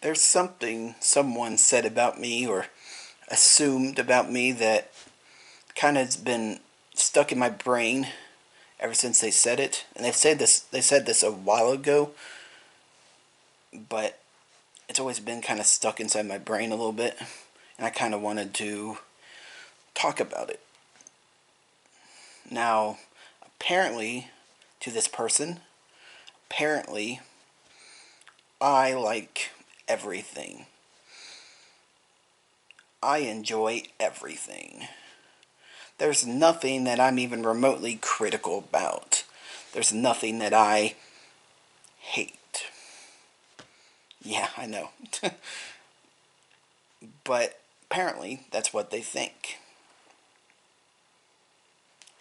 There's something someone said about me or assumed about me that kind of has been stuck in my brain ever since they said it. And they said this a while ago, but it's always been kind of stuck inside my brain a little bit, and I kind of wanted to talk about it. Now, apparently, to this person, apparently, I like everything. I enjoy everything. There's nothing that I'm even remotely critical about. There's nothing that I hate. Yeah, I know. But apparently, that's what they think.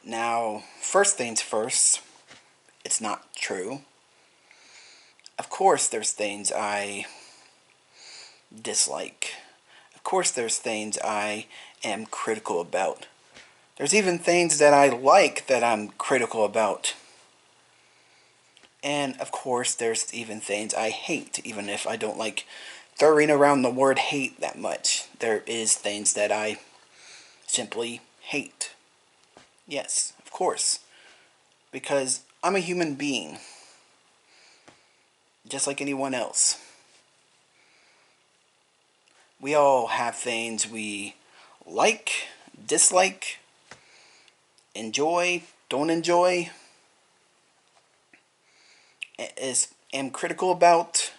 Now, first things first, it's not true. Of course, there's things I dislike. Of course, there's things I am critical about. There's even things that I like that I'm critical about. And of course, there's even things I hate, even if I don't like throwing around the word hate that much. There is things that I simply hate. Yes, of course. Because I'm a human being, just like anyone else. We all have things we like, dislike, enjoy, don't enjoy, am critical about,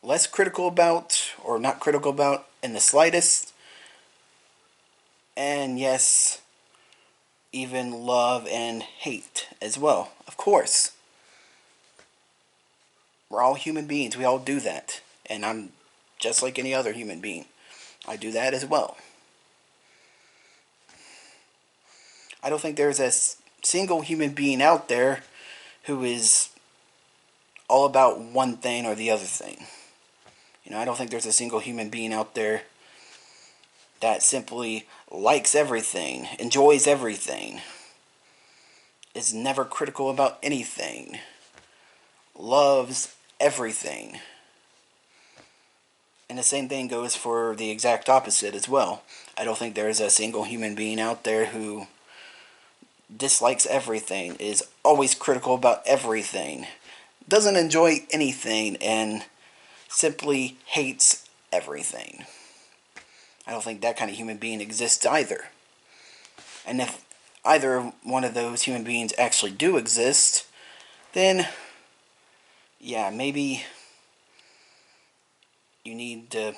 less critical about, or not critical about in the slightest. And yes, even love and hate as well, of course. We're all human beings, we all do that. And I'm just like any other human being. I do that as well. I don't think there's a single human being out there who is all about one thing or the other thing. I don't think there's a single human being out there that simply likes everything, enjoys everything, is never critical about anything, loves everything. And the same thing goes for the exact opposite as well. I don't think there's a single human being out there who dislikes everything, is always critical about everything, doesn't enjoy anything, and simply hates everything. I don't think that kind of human being exists either. And if either one of those human beings actually do exist, then yeah, maybe you need to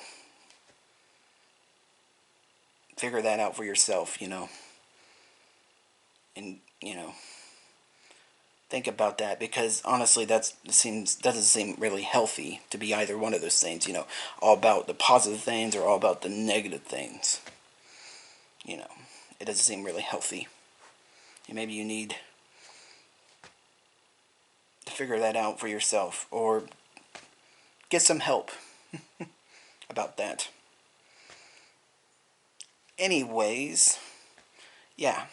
figure that out for yourself, and think about that, because honestly doesn't seem really healthy to be either one of those things, all about the positive things or all about the negative things. It doesn't seem really healthy. And maybe you need to figure that out for yourself, or get some help about that. Anyways, yeah,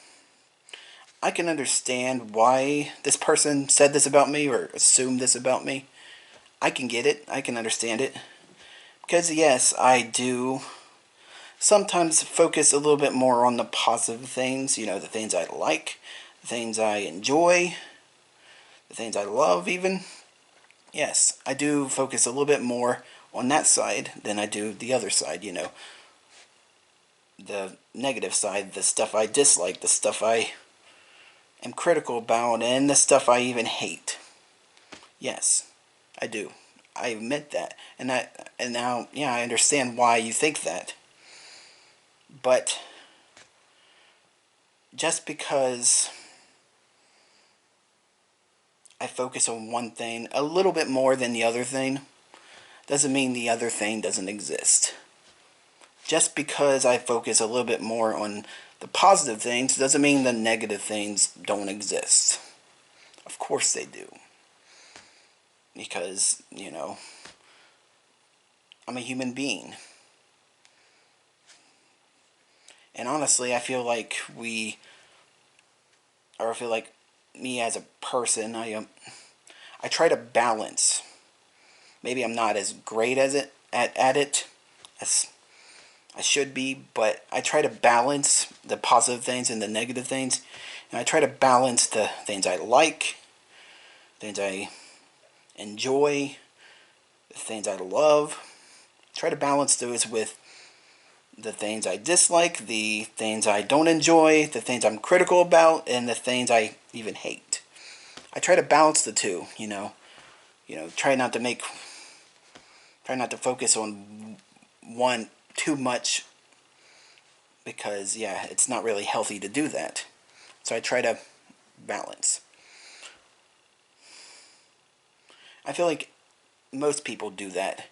I can understand why this person said this about me or assumed this about me. I can get it. I can understand it. Because yes, I do sometimes focus a little bit more on the positive things, the things I like, the things I enjoy, the things I love even. Yes, I do focus a little bit more on that side than I do the other side, the negative side, the stuff I dislike, the stuff I am critical about, and the stuff I even hate. Yes, I do. I admit that. And now, yeah, I understand why you think that. But just because I focus on one thing a little bit more than the other thing doesn't mean the other thing doesn't exist. Just because I focus a little bit more on the positive things doesn't mean the negative things don't exist. Of course they do. Because, I'm a human being. And honestly, I feel like I feel like me as a person, I try to balance. Maybe I'm not as great at it as I should be, but I try to balance the positive things and the negative things, and I try to balance the things I like, things I enjoy, the things I love. Try to balance those with the things I dislike, the things I don't enjoy, the things I'm critical about, and the things I even hate. I try to balance the two, you know. Try not to focus on one too much, because yeah, it's not really healthy to do that. So I try to balance. I feel like most people do that.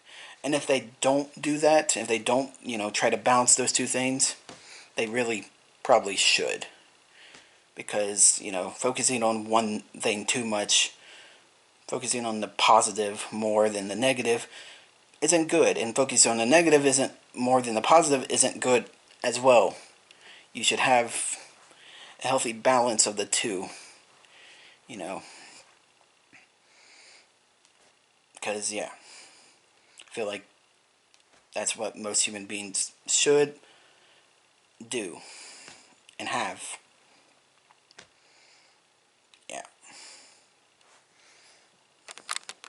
And if they don't do that, if they don't, try to balance those two things, they really probably should. Because, focusing on one thing too much, focusing on the positive more than the negative, isn't good. And focusing on the negative isn't more than the positive isn't good as well. You should have a healthy balance of the two, you know. Because, yeah, I feel like that's what most human beings should do and have.